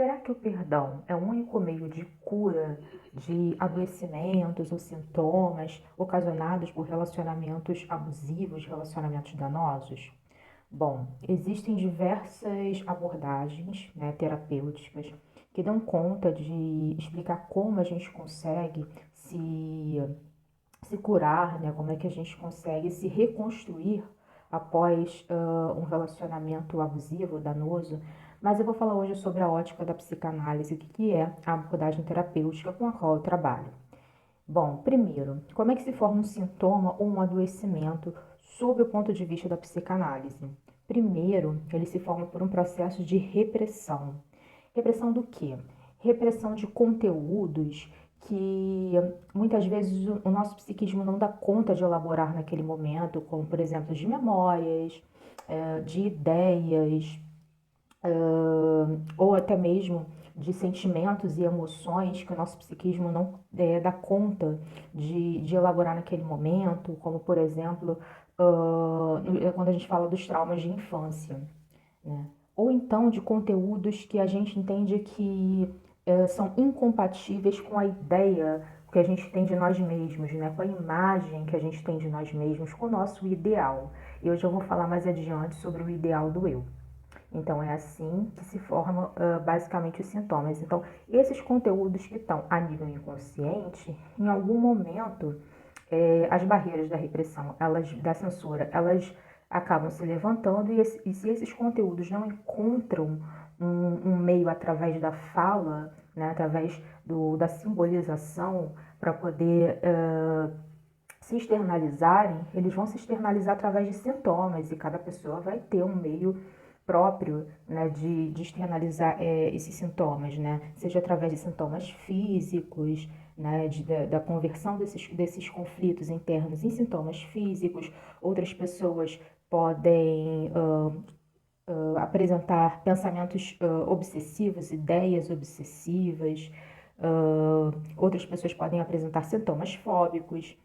Será que o perdão é o único meio de cura de adoecimentos ou sintomas ocasionados por relacionamentos abusivos, relacionamentos danosos? Bom, existem diversas abordagens, né, terapêuticas que dão conta de explicar como a gente consegue se curar, né, como é que a gente consegue se reconstruir após um relacionamento abusivo, danoso. Mas eu vou falar hoje sobre a ótica da psicanálise, o que é a abordagem terapêutica com a qual eu trabalho. Bom, primeiro, como é que se forma um sintoma ou um adoecimento sob o ponto de vista da psicanálise? Primeiro, ele se forma por um processo de repressão. Repressão do quê? Repressão de conteúdos que muitas vezes o nosso psiquismo não dá conta de elaborar naquele momento, como por exemplo de memórias, de ideias, ou até mesmo de sentimentos e emoções que o nosso psiquismo não dá conta de elaborar naquele momento, como por exemplo, quando a gente fala dos traumas de infância, né? Ou então de conteúdos que a gente entende que são incompatíveis com a ideia que a gente tem de nós mesmos, né? Com a imagem que a gente tem de nós mesmos, com o nosso ideal. E hoje eu vou falar mais adiante sobre o ideal do eu. Então, é assim que se formam basicamente os sintomas. Então, esses conteúdos que estão a nível inconsciente, em algum momento, as barreiras da repressão, da censura, elas acabam se levantando e se esses conteúdos não encontram um meio através da fala, né, através da simbolização, para poder se externalizarem, eles vão se externalizar através de sintomas e cada pessoa vai ter um meio próprio, né, de externalizar esses sintomas, né, seja através de sintomas físicos, né, da conversão desses conflitos internos em sintomas físicos. Outras pessoas podem apresentar pensamentos obsessivos, ideias obsessivas. Outras pessoas podem apresentar sintomas fóbicos.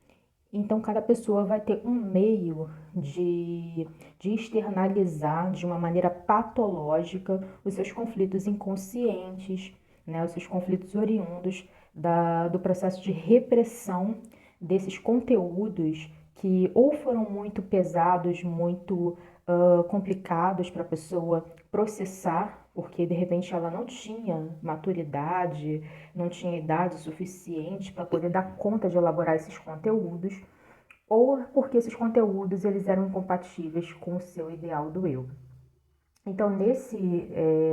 Então, cada pessoa vai ter um meio de externalizar de uma maneira patológica os seus conflitos inconscientes, né, os seus conflitos oriundos do processo de repressão desses conteúdos que ou foram muito pesados, muito complicados para a pessoa processar, porque de repente ela não tinha maturidade, não tinha idade suficiente para poder dar conta de elaborar esses conteúdos, ou porque esses conteúdos eles eram incompatíveis com o seu ideal do eu. Então,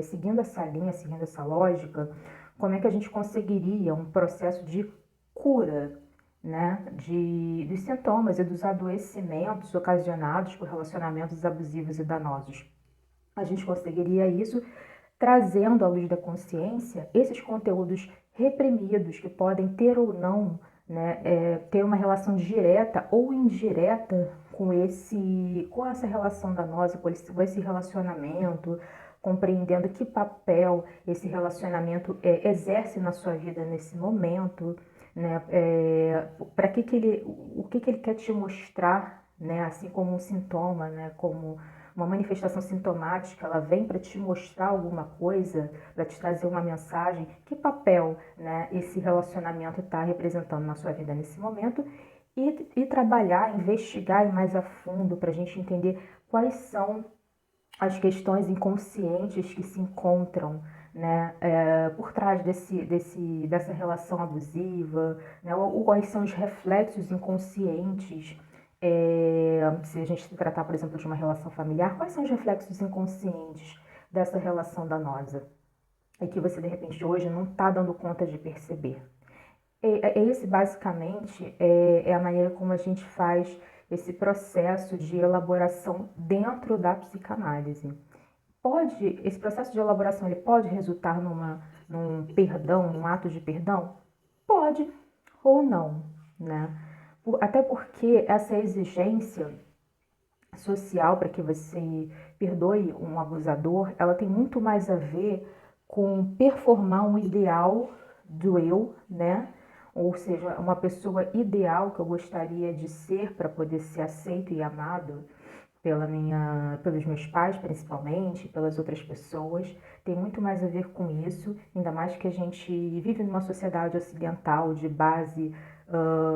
seguindo essa linha, seguindo essa lógica, como é que a gente conseguiria um processo de cura, né, dos sintomas e dos adoecimentos ocasionados por relacionamentos abusivos e danosos? A gente conseguiria isso trazendo à luz da consciência esses conteúdos reprimidos que podem ter ou não, né, ter uma relação direta ou indireta com essa relação danosa, com esse relacionamento, compreendendo que papel esse relacionamento exerce na sua vida nesse momento, né, para o que ele quer te mostrar, né, assim como um sintoma, né, como uma manifestação sintomática, ela vem para te mostrar alguma coisa, para te trazer uma mensagem, que papel, né, esse relacionamento está representando na sua vida nesse momento, e trabalhar, investigar mais a fundo para a gente entender quais são as questões inconscientes que se encontram, né, por trás dessa relação abusiva, né, ou quais são os reflexos inconscientes, se a gente se tratar, por exemplo, de uma relação familiar, quais são os reflexos inconscientes dessa relação danosa e que você, de repente, hoje não está dando conta de perceber. Esse, basicamente, é a maneira como a gente faz esse processo de elaboração dentro da psicanálise. Esse processo de elaboração ele pode resultar num perdão, num ato de perdão? Pode ou não, né? Até porque essa exigência social para que você perdoe um abusador, ela tem muito mais a ver com performar um ideal do eu, né? Ou seja, uma pessoa ideal que eu gostaria de ser para poder ser aceito e amado, pelos meus pais, principalmente, pelas outras pessoas, tem muito mais a ver com isso, ainda mais que a gente vive numa sociedade ocidental de base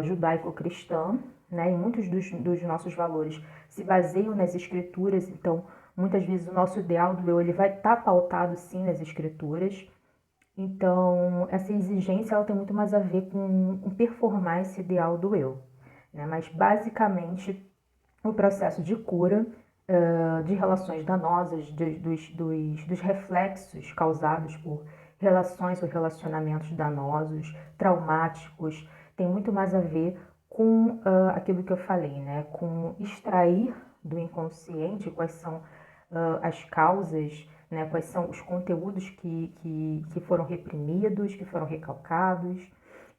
judaico-cristã, né? E muitos dos nossos valores se baseiam nas escrituras, então muitas vezes o nosso ideal do eu ele vai estar pautado sim nas escrituras. Então, essa exigência ela tem muito mais a ver com performar esse ideal do eu, né? Mas basicamente o processo de cura de relações danosas, dos reflexos causados por relações ou relacionamentos danosos, traumáticos, tem muito mais a ver com aquilo que eu falei, né? Com extrair do inconsciente quais são as causas, né? Quais são os conteúdos que foram reprimidos, que foram recalcados,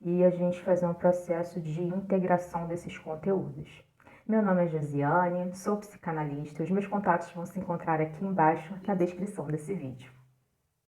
e a gente fazer um processo de integração desses conteúdos. Meu nome é Josiane, sou psicanalista. Os meus contatos vão se encontrar aqui embaixo na descrição desse vídeo.